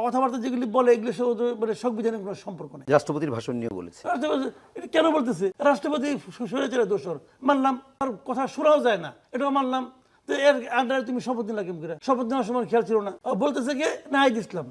কথাবার্তা যেগুলি বলে এগুলো মানে সংবিধানের কোনো সম্পর্ক নেই। রাষ্ট্রপতির ভাষণ নিয়ে বলেছে। রাষ্ট্রপতি এটা কেন বলতেছে? রাষ্ট্রপতি স্বৈরাচারের দোষর মানলাম, আর কথা শোনাও যায় না, এটাও মানলাম। তো এর আন্ডারে তুমি শপথ নিলা কেমন করে? শপথ নেওয়ার সময় খেয়াল ছিল না? বলতেছে কে? নাহিদ ইসলাম।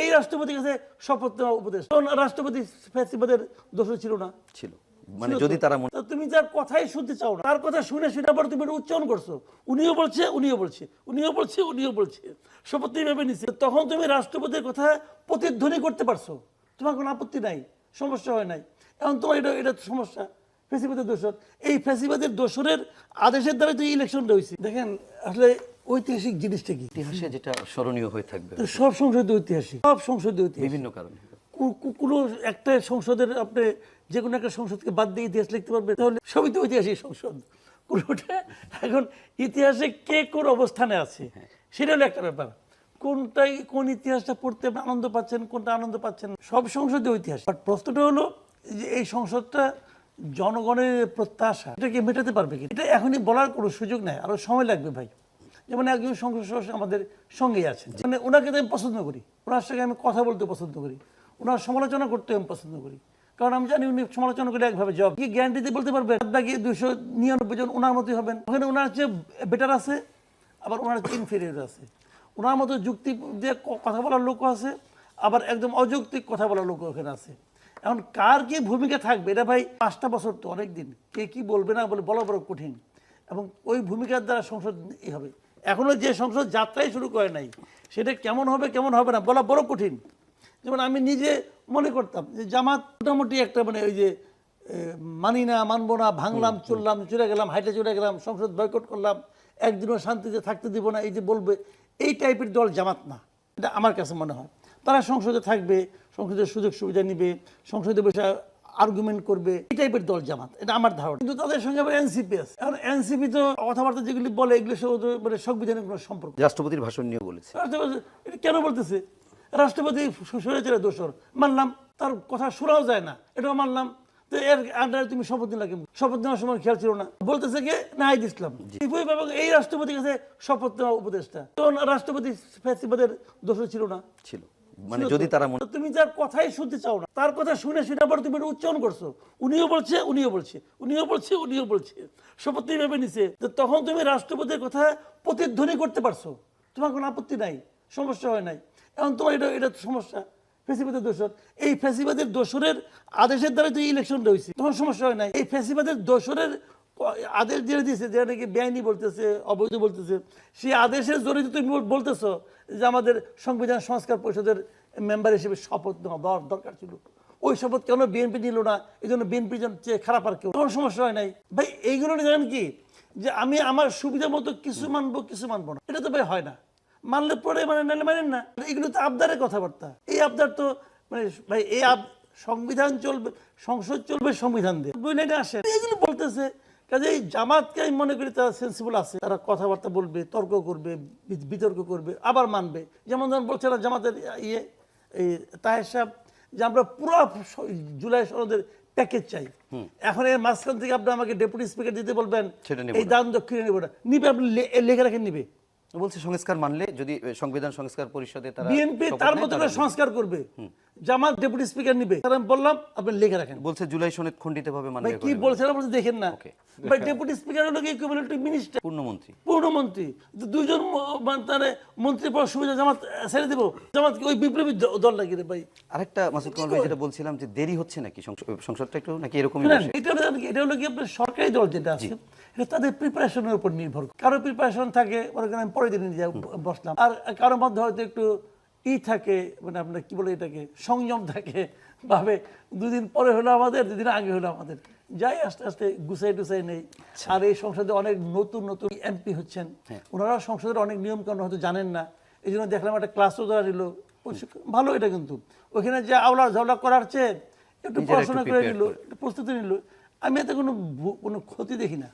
এই রাষ্ট্রপতির কাছে শপথ নেওয়া উপদেশ। রাষ্ট্রপতি ফ্যাসিবাদের দোষর ছিল না? ছিল। মানে যদি তারা তুমি যার কথাই শুনতে চাও না, তার কথা শুনে পর তুমি উচ্চারণ করছো, উনিও বলছে উনিও বলছে উনিও বলছে উনিও বলছে, শপথ ভেবে নিচ্ছে, তখন তুমি রাষ্ট্রপতির কথা প্রতিধ্বনি করতে পারছো, তোমার কোনো আপত্তি নাই, সমস্যা হয় নাই। এখন তোমার এটা সমস্যা ফ্যাসিবাদের দোষর। এই ফ্যাসিবাদের দোষরের আদেশের দ্বারা তো ইলেকশনটা হয়েছে। দেখেন আসলে ঐতিহাসিক জিনিসটা কি? ইতিহাসে যেটা স্মরণীয় হয়ে থাকবে। সব সংসদে ঐতিহাসিক, সব সংসদে ঐতিহাসিক, বিভিন্ন কারণে। কোনো একটা সংসদের আপনি যে কোনো একটা সংসদকে বাদ দিয়ে ইতিহাস লিখতে পারবে, তাহলে সবই তো ঐতিহাসিক সংসদ কোনোটা। এখন ইতিহাসে কে কোন অবস্থানে আছে সেটা হলো একটা ব্যাপার। কোন ইতিহাসটা পড়তে আনন্দ পাচ্ছেন, কোনটা আনন্দ পাচ্ছেন, সব সংসদে ঐতিহাস। বাট প্রশ্নটা হলো যে এই সংসদটা জনগণের প্রত্যাশা, এটাকে মেটাতে পারবে কি? এটা এখনই বলার কোনো সুযোগ নাই, আরো সময় লাগবে ভাই। যেমন একজন সংসদ সদস্য আমাদের সঙ্গেই আছে, মানে ওনাকে তো আমি পছন্দ করি, ওনার সঙ্গে আমি কথা বলতে পছন্দ করি, ওনার সমালোচনা করতে আমি পছন্দ করি, কারণ আমি জানি উনি সমালোচনা করলে একভাবে জবাব কি গ্যারান্টি দিয়ে বলতে পারবেন বাকি 299 জন ওনার মতোই হবেন। ওখানে ওনার চেয়ে বেটার আছে, আবার ওনার চেয়ে ইনফেরিয়র আছে। ওনার মতো যুক্তি দিয়ে কথা বলার লোকও আছে, আবার একদম অযৌক্তিক কথা বলার লোকও ওখানে আছে। এখন কার কি ভূমিকা থাকবে এটা ভাই 5টা বছর তো অনেক দিন, কে কি বলবে না বলে বলা বড় কঠিন, এবং ওই ভূমিকার দ্বারা সংসদ হবে। এখনো যে সংসদ যাত্রাই শুরু করে নাই, সেটা কেমন হবে কেমন হবে না বলা বড় কঠিন। যেমন আমি নিজে মনে করতাম যে জামাত মোটামুটি একটা মানে ওই যে মানি না, মানবো না, ভাঙলাম, চললাম, চলে গেলাম, হাইটে চলে গেলাম, সংসদ বয়কট করলাম, একদিনও শান্তিতে থাকতে দিব না, এই যে বলবে, এই টাইপের দল জামাত না, এটা আমার কাছে মনে হয়। তারা সংসদে থাকবে, সংসদের সুযোগ সুবিধা নিবে, সংসদে বসে আর্গুমেন্ট করবে, এই টাইপের দল জামাত, এটা আমার ধারণা। কিন্তু তাদের সঙ্গে আবার এনসিপি আছে। এখন এনসিপি তো কথাবার্তা যেগুলি বলে এগুলো মানে সংবিধানের কোনো সম্পর্ক। রাষ্ট্রপতির ভাষণ নিয়ে বলেছে। এটা কেন বলতেছে? রাষ্ট্রপতি স্বৈরাচারের দোষর মানলাম, তার কথা শোনাও যায় না, এটাও মানলাম। তো এর আন্ডারে তুমি শপথ নিলা কেমন? শপথ নেওয়ার সময় খেয়াল ছিল না? বলতেছে কে? নাহিদ ইসলাম। এই রাষ্ট্রপতির কাছে শপথ নেওয়া উপদেষ্টা, তো রাষ্ট্রপতি ফ্যাসিবাদের দোষর ছিল না? ছিল। মানে যদি তারা তুমি যার কথাই শুনতে চাও না, তার কথা শুনে পর তুমি উচ্চারণ করছো, উনিও বলছে উনিও বলছে উনিও বলছে উনিও বলছে, শপথ ভেবে নিছে, তখন তুমি রাষ্ট্রপতির কথা প্রতিধ্বনি করতে পারছো, তোমার কোনো আপত্তি নাই, সমস্যা হয় নাই। এখন তোমার এটা সমস্যা ফ্যাসিবাদের দোষর। এই ফ্যাসিবাদের দোষরের আদেশের দ্বারা তো ইলেকশনটা হয়েছে, তোমার সমস্যা হয় নাই। এই ফ্যাসিবাদের দোষরের আদেশ যেটা দিয়েছে, যেটা নাকি বেআইনি বলতেছে, অবৈধ বলতেছে, সেই আদেশের জড়িত তুমি বলতেছো যে আমাদের সংবিধান সংস্কার পরিষদের মেম্বার হিসেবে শপথ নেওয়া দরকার ছিল। ওই শপথ কেন বিএনপি নিল না? এই জন্য বিএনপির চেয়ে খারাপ আর কেউ, কোনো সমস্যা হয় নাই ভাই। এইগুলো জানেন কি, যে আমি আমার সুবিধা মতো কিছু মানবো কিছু মানবো না, এটা তো ভাই হয় না। মানলে পরে মানে নাহলে মানেন না, এগুলো তো আবদারের কথাবার্তা। এই আবদার তো মানে ভাই এই সংবিধান চলবে, সংসদ চলবে সংবিধান দিয়ে, দুই লাইনে আসে এগুলো বলতেছে। কাজে এই জামাতকে আমি মনে করি তারা সেন্সিবল আছে, তারা কথাবার্তা বলবে, তর্ক করবে, বিতর্ক করবে, আবার মানবে। যেমন ধরুন বলছে না জামাতের এই তাহের সাহেব যে আমরা পুরো জুলাই সনদের প্যাকেজ চাই, এখন এর মাঝখান থেকে আপনি আমাকে ডেপুটি স্পিকার দিতে বলবেন এই দান দক্ষিণে নেব না, নিবে আপনি লেখে রাখেন, নিবে বলছে সংস্কার মানলে যদি সংবিধান সংস্কার পরিষদে তারা বিএনপি তার মতো করে সংস্কার করবে, জামাত ডেপুটি স্পিকার নিবে, তার আমি বললাম আপনি লিখে রাখেন। বলছে জুলাই সনদ খণ্ডিতভাবে মানবে। ভাই কি বলছে না বলছে দেখেন না ভাই, ডেপুটি স্পিকার হলো কি ইকুইভ্যালেন্ট টু মিনিস্টার, পূর্ণমন্ত্রী। দুইজন তারে মন্ত্রী পাওয়ার সুবিধা জামাত ছেড়ে দেব? জামাত কি ওই বিপ্লবী দল নাকি রে ভাই? আরেকটা মাসুদ কামাল ভাই যেটা বলছিলাম যে দেরি হচ্ছে নাকি সংসদটা একটু নাকি এরকমই? এটা হলো কি আপনার সরকারি দল যেটা আছে এটা তাদের প্রিপারেশনের উপর নির্ভর করে। কারো প্রিপারেশন থাকে মনে করেন আমি পরের দিন বসলাম, আর কারোর মধ্যে হয়তো একটু থাকে, মানে আপনার কি বলে এটাকে সংযম থাকে, ভাবে দুদিন পরে হলো আমাদের, দুদিন আগে হলো আমাদের, যাই আস্তে আস্তে গুছাই টুসাই নেই। আর এই সংসদে অনেক নতুন নতুন এমপি হচ্ছেন, ওনারা সংসদের অনেক নিয়ম কানুন হয়তো জানেন না, এই জন্য দেখলাম একটা ক্লাসও দেওয়া দিল, ভালো এটা। কিন্তু ওইখানে যে আওলা ঝাওলা করার চেয়ে একটু পড়াশোনা করে নিল, একটু প্রস্তুতি নিল, আমি এতে কোনো ক্ষতি দেখি না।